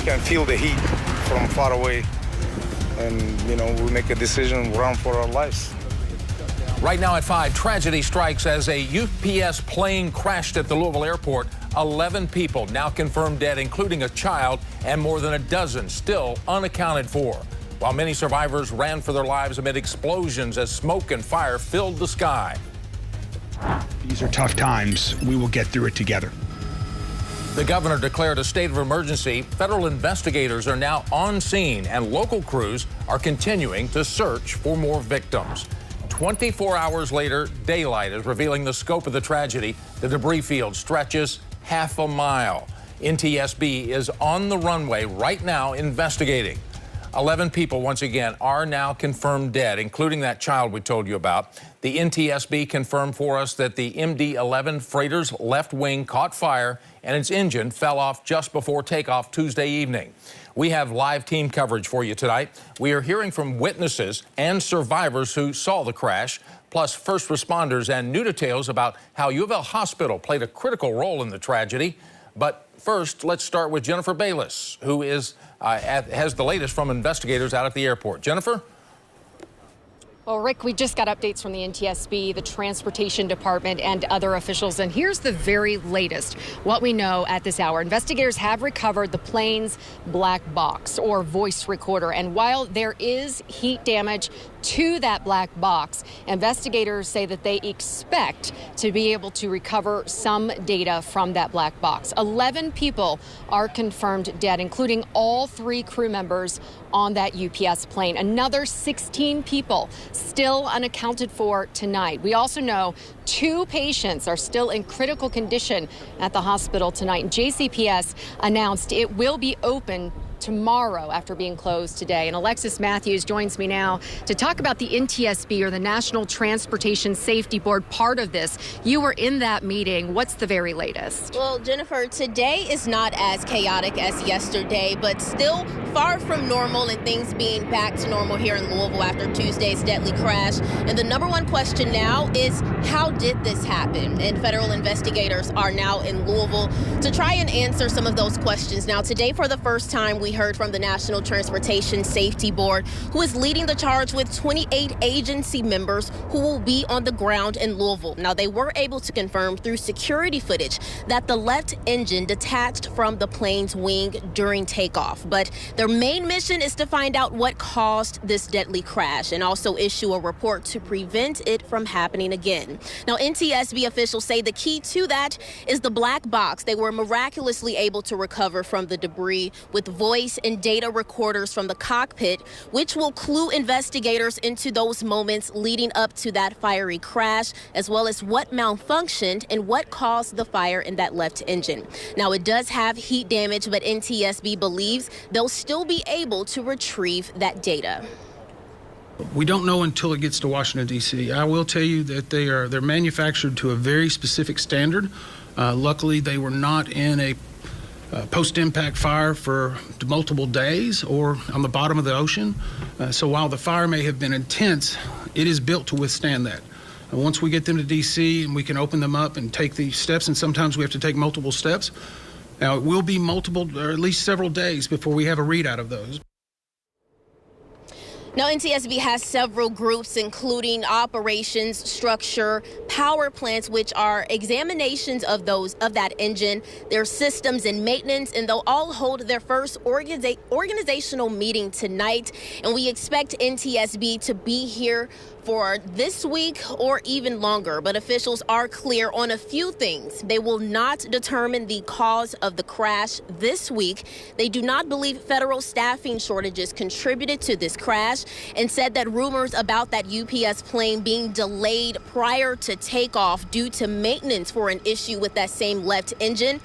can feel the heat from far away. And, you know, we make a decision, run for our lives. Right now at 5, tragedy strikes as a UPS plane crashed at the Louisville airport. 11 people now confirmed dead, including a child, and more than a dozen still unaccounted for. While many survivors ran for their lives amid explosions as smoke and fire filled the sky. These are tough times. We will get through it together. The governor declared a state of emergency. Federal investigators are now on scene, and local crews are continuing to search for more victims. 24 hours later, daylight is revealing the scope of the tragedy. The debris field stretches half a mile. NTSB is on the runway right now investigating. 11 people, once again, are now confirmed dead, including that child we told you about. The NTSB confirmed for us that the MD-11 freighter's left wing caught fire and its engine fell off just before takeoff Tuesday evening. We have live team coverage for you tonight. We are hearing from witnesses and survivors who saw the crash, plus first responders and new details about how U of L Hospital played a critical role in the tragedy. But first, let's start with Jennifer Bayless, who has the latest from investigators out at the airport. Jennifer? Well, Rick, we just got updates from the NTSB, the Transportation Department, and other officials. And here's the very latest, what we know at this hour. Investigators have recovered the plane's black box or voice recorder. And while there is heat damage to that black box, investigators say that they expect to be able to recover some data from that black box. 11 people are confirmed dead, including all 3 crew members on that UPS plane. Another 16 people still unaccounted for tonight. We also know 2 patients are still in critical condition at the hospital tonight. JCPS announced it will be open tomorrow after being closed today. And Alexis Matthews joins me now to talk about the NTSB, or the National Transportation Safety Board, part of this. You were in that meeting. What's the very latest? Well, Jennifer, today is not as chaotic as yesterday, but still far from normal and things being back to normal here in Louisville after Tuesday's deadly crash. And the number one question now is, how did this happen? And federal investigators are now in Louisville to try and answer some of those questions. Now, today, for the first time, we heard from the National Transportation Safety Board, who is leading the charge with 28 agency members who will be on the ground in Louisville. Now, they were able to confirm through security footage that the left engine detached from the plane's wing during takeoff. But their main mission is to find out what caused this deadly crash and also issue a report to prevent it from happening again. Now, NTSB officials say the key to that is the black box they were miraculously able to recover from the debris, with voice and data recorders from the cockpit, which will clue investigators into those moments leading up to that fiery crash, as well as what malfunctioned and what caused the fire in that left engine. Now, it does have heat damage, but NTSB believes they'll still be able to retrieve that data. We don't know until it gets to Washington, D.C. I will tell you that they're manufactured to a very specific standard. Luckily, they were not in a post-impact fire for multiple days or on the bottom of the ocean. So while the fire may have been intense, it is built to withstand that. And once we get them to D.C. and we can open them up and take these steps, and sometimes we have to take multiple steps. Now, it will be multiple, or at least several days before we have a readout of those. Now, NTSB has several groups, including operations, structure, power plants, which are examinations of that engine, their systems and maintenance, and they'll all hold their first organizational meeting tonight. And we expect NTSB to be here for this week or even longer. But officials are clear on a few things. They will not determine the cause of the crash this week. They do not believe federal staffing shortages contributed to this crash, and said that rumors about that UPS plane being delayed prior to takeoff due to maintenance for an issue with that same left engine,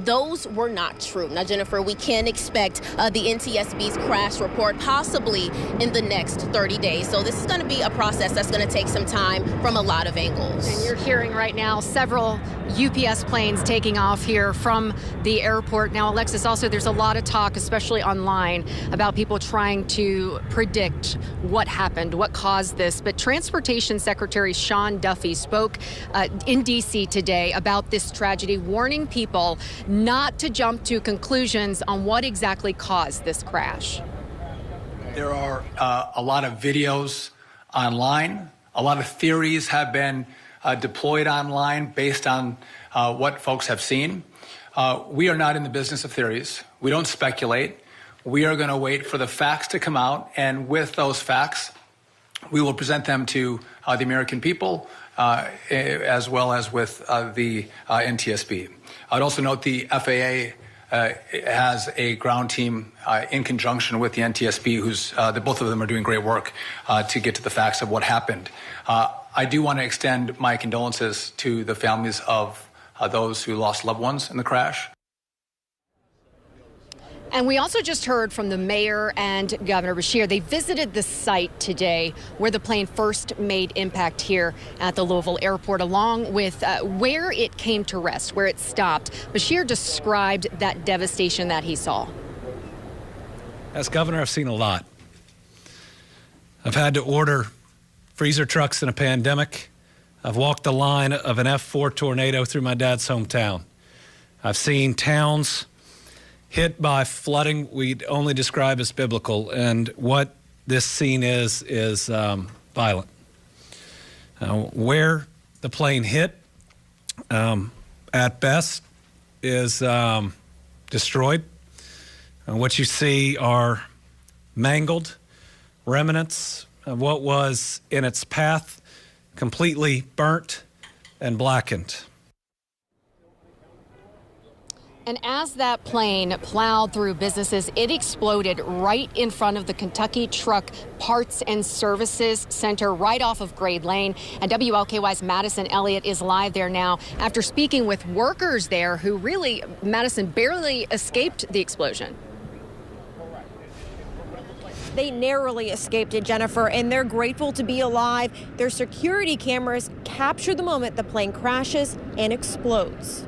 those were not true. Now, Jennifer, we can expect the NTSB's crash report possibly in the next 30 days. So this is going to be a process that's going to take some time from a lot of angles. And you're hearing right now several UPS planes taking off here from the airport. Now, Alexis, also there's a lot of talk, especially online, about people trying to predict out what happened, what caused this. But Transportation Secretary Sean Duffy spoke in D.C. today about this tragedy, warning people not to jump to conclusions on what exactly caused this crash. There are a lot of videos online. A lot of theories have been deployed online based on what folks have seen. We are not in the business of theories. We don't speculate. We are going to wait for the facts to come out, and with those facts, we will present them to the American people as well as with the NTSB. I'd also note the FAA has a ground team in conjunction with the NTSB, both of them are doing great work to get to the facts of what happened. I do want to extend my condolences to the families of those who lost loved ones in the crash. And we also just heard from the mayor and Governor Beshear. They visited the site today where the plane first made impact here at the Louisville airport, along with where it came to rest, where it stopped. Beshear described that devastation that he saw. As governor, I've seen a lot. I've had to order freezer trucks in a pandemic. I've walked the line of an F4 tornado through my dad's hometown. I've seen towns hit by flooding we'd only describe as biblical, and what this scene is violent. Where the plane hit, at best, is destroyed. What you see are mangled remnants of what was in its path, completely burnt and blackened. And as that plane plowed through businesses, it exploded right in front of the Kentucky Truck Parts and Services Center right off of Grade Lane. And WLKY's Madison Elliott is live there now after speaking with workers there who really, Madison, barely escaped the explosion. They narrowly escaped it, Jennifer, and they're grateful to be alive. Their security cameras capture the moment the plane crashes and explodes.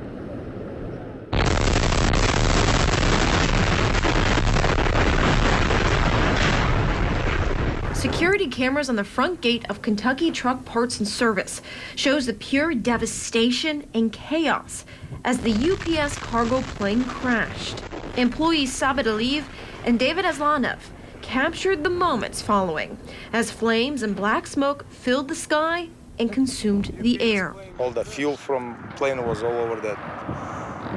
Security cameras on the front gate of Kentucky Truck Parts and Service shows the pure devastation and chaos as the UPS cargo plane crashed. Employees Sabit Aliyev and David Aslanov captured the moments following as flames and black smoke filled the sky and consumed the air. All the fuel from plane was all over the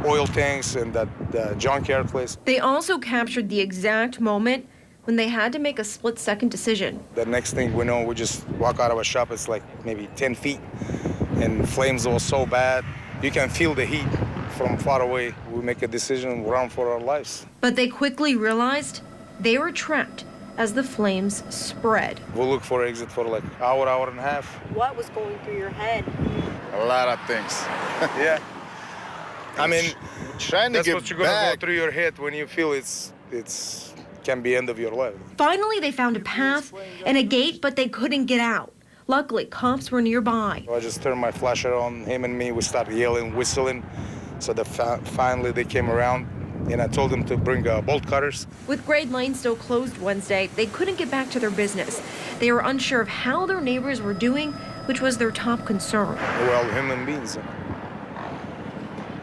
oil tanks and that junkyard place. They also captured the exact moment when they had to make a split-second decision. The next thing we know, we just walk out of a shop, it's like maybe 10 feet, and flames were so bad. You can feel the heat from far away. We make a decision, run for our lives. But they quickly realized they were trapped as the flames spread. We'll look for exit for like hour and a half. What was going through your head? A lot of things. Yeah. I mean, trying to that's get what you're gonna back. go through your head when you feel it's can be end of your life. Finally, they found a path and a gate, but they couldn't get out. Luckily, cops were nearby. I just turned my flasher on, him and me, we started yelling, whistling. So finally they came around, and I told them to bring bolt cutters. With Grade Lane still closed Wednesday, they couldn't get back to their business. They were unsure of how their neighbors were doing, which was their top concern. We're all human beings.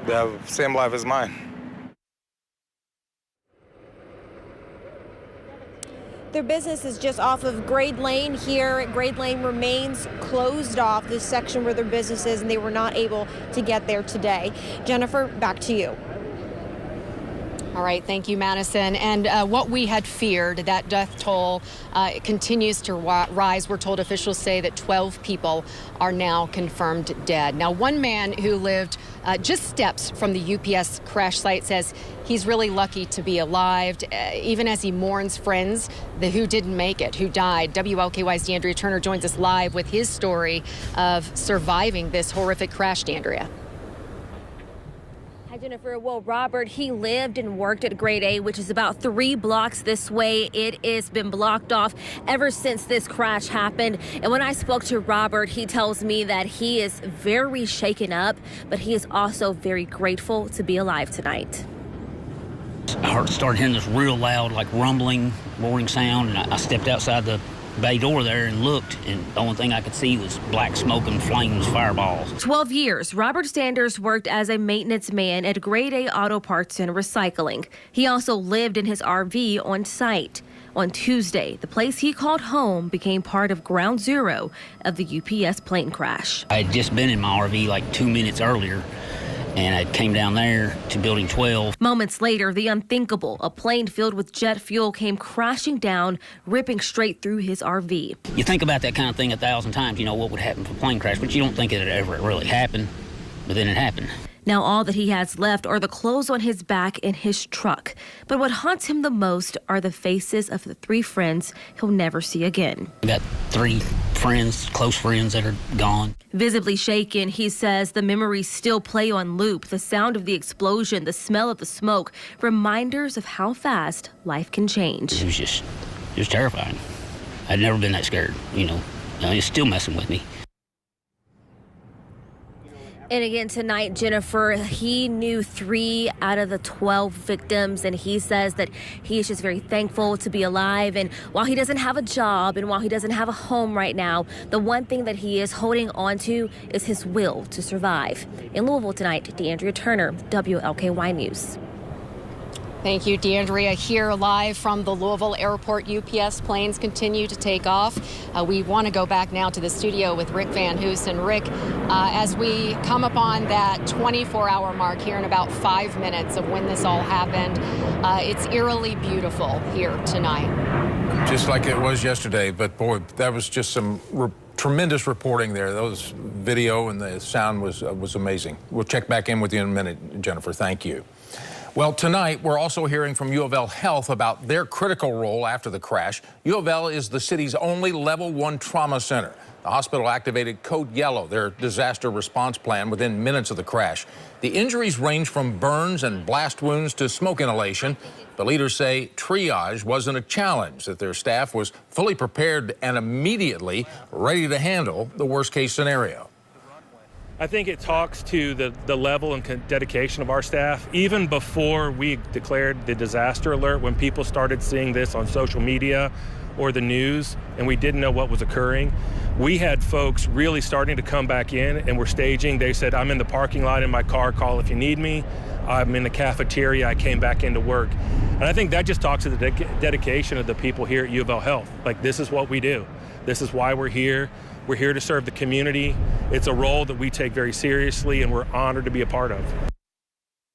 They have the same life as mine. Their business is just off of Grade Lane here. Grade Lane remains closed off, this section where their business is, and they were not able to get there today. Jennifer, back to you. All right, thank you, Madison. And what we had feared, that death toll continues to rise. We're told officials say that 12 people are now confirmed dead. Now, one man who lived just steps from the UPS crash site says he's really lucky to be alive, even as he mourns friends who didn't make it, who died. WLKY's DeAndrea Turner joins us live with his story of surviving this horrific crash, DeAndrea. Hi, Jennifer. Well, Robert, he lived and worked at Grade A, which is about 3 blocks this way. It has been blocked off ever since this crash happened. And when I spoke to Robert, he tells me that he is very shaken up, but he is also very grateful to be alive tonight. I started hearing this real loud, like rumbling, roaring sound, and I stepped outside the bay door there and looked, and the only thing I could see was black smoke and flames, fireballs. 12 years, Robert Sanders worked as a maintenance man at Grade A Auto Parts and Recycling. He also lived in his RV on site. On Tuesday, the place he called home became part of ground zero of the UPS plane crash. I had just been in my RV like 2 minutes earlier, and I came down there to Building 12. Moments later, the unthinkable, a plane filled with jet fuel came crashing down, ripping straight through his RV. You think about that kind of thing 1,000 times, you know, what would happen if a plane crash, but you don't think it would ever really happen, but then it happened. Now all that he has left are the clothes on his back and his truck. But what haunts him the most are the faces of the 3 friends he'll never see again. I got 3 friends, close friends that are gone. Visibly shaken, he says the memories still play on loop. The sound of the explosion, the smell of the smoke, reminders of how fast life can change. It was terrifying. I'd never been that scared, you know. It's still messing with me. And again tonight, Jennifer, he knew 3 out of the 12 victims, and he says that he is just very thankful to be alive. And while he doesn't have a job and while he doesn't have a home right now, the one thing that he is holding on to is his will to survive. In Louisville tonight, DeAndrea Turner, WLKY News. Thank you, DeAndrea. Here live from the Louisville Airport, UPS planes continue to take off. We want to go back now to the studio with Rick Van Hoosen. Rick, as we come upon that 24-hour mark here in about 5 minutes of when this all happened, it's eerily beautiful here tonight. Just like it was yesterday, but boy, that was just some tremendous reporting there. Those video and the sound was amazing. We'll check back in with you in a minute, Jennifer. Thank you. Well, tonight, we're also hearing from U of L Health about their critical role after the crash. U of L is the city's only Level 1 trauma center. The hospital activated Code Yellow, their disaster response plan, within minutes of the crash. The injuries range from burns and blast wounds to smoke inhalation. The leaders say triage wasn't a challenge, that their staff was fully prepared and immediately ready to handle the worst-case scenario. I think it talks to the level and dedication of our staff. Even before we declared the disaster alert, when people started seeing this on social media or the news and we didn't know what was occurring, we had folks really starting to come back in and we're staging. They said, I'm in the parking lot in my car, call if you need me. I'm in the cafeteria, I came back into work. And I think that just talks to the dedication of the people here at U of L Health. Like, this is what we do. This is why we're here. We're here to serve the community. It's a role that we take very seriously and we're honored to be a part of.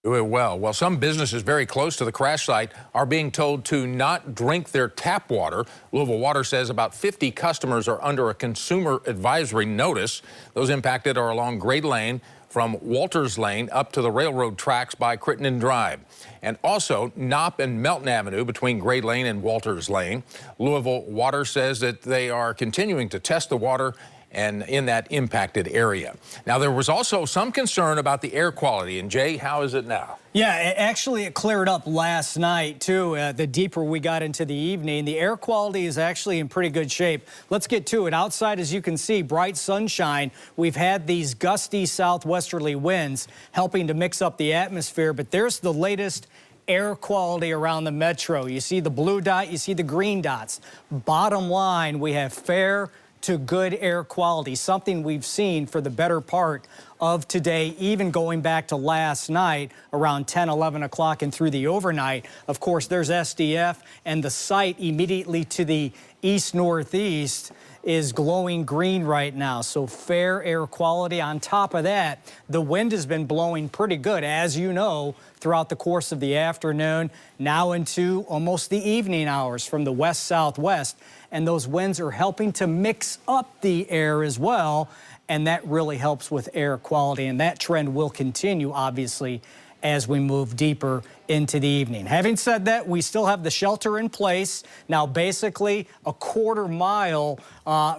Well, some businesses very close to the crash site are being told to not drink their tap water. Louisville Water says about 50 customers are under a consumer advisory notice. Those impacted are along Grade Lane from Walters Lane up to the railroad tracks by Crittenden Drive, and also Knopp and Melton Avenue between Grade Lane and Walters Lane. Louisville Water says that they are continuing to test the water and in that impacted area. Now, there was also some concern about the air quality. And Jay, how is it now? Yeah, actually, it cleared up last night, too. The deeper we got into the evening, the air quality is actually in pretty good shape. Let's get to it. Outside, as you can see, bright sunshine. We've had these gusty southwesterly winds helping to mix up the atmosphere, but there's the latest air quality around the metro. You see the blue dot, you see the green dots. Bottom line, we have fair to good air quality, something we've seen for the better part of today, even going back to last night around 10, 11 o'clock and through the overnight. Of course, there's SDF, and the site immediately to the east-northeast is glowing green right now, so fair air quality. On top of that, the wind has been blowing pretty good, as you know, throughout the course of the afternoon, now into almost the evening hours from the west-southwest, and those winds are helping to mix up the air as well, and that really helps with air quality, and that trend will continue, obviously, as we move deeper into the evening. Having said that, we still have the shelter in place. Now, basically, a quarter mile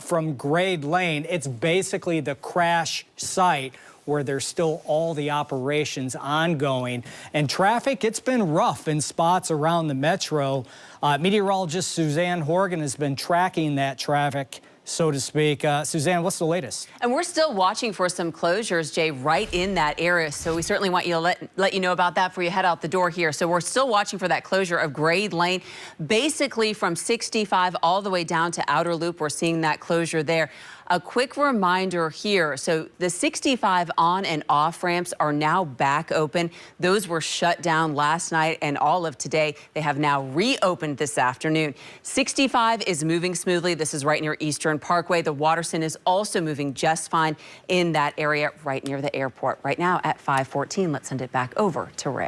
from Grade Lane, it's basically the crash site where there's still all the operations ongoing. And traffic, it's been rough in spots around the metro. Meteorologist Suzanne Horgan has been tracking that traffic so to speak. Suzanne, what's the latest? And we're still watching for some closures, Jay, right in that area. So we certainly want you to let you know about that before you head out the door here. So we're still watching for that closure of Grade Lane, basically from 65 all the way down to Outer Loop. We're seeing that closure there. A quick reminder here. So the 65 on and off ramps are now back open. Those were shut down last night and all of today. They have now reopened this afternoon. 65 is moving smoothly. This is right near Eastern Parkway. The Watterson is also moving just fine in that area right near the airport. Right now at 5:14, let's send it back over to Rick.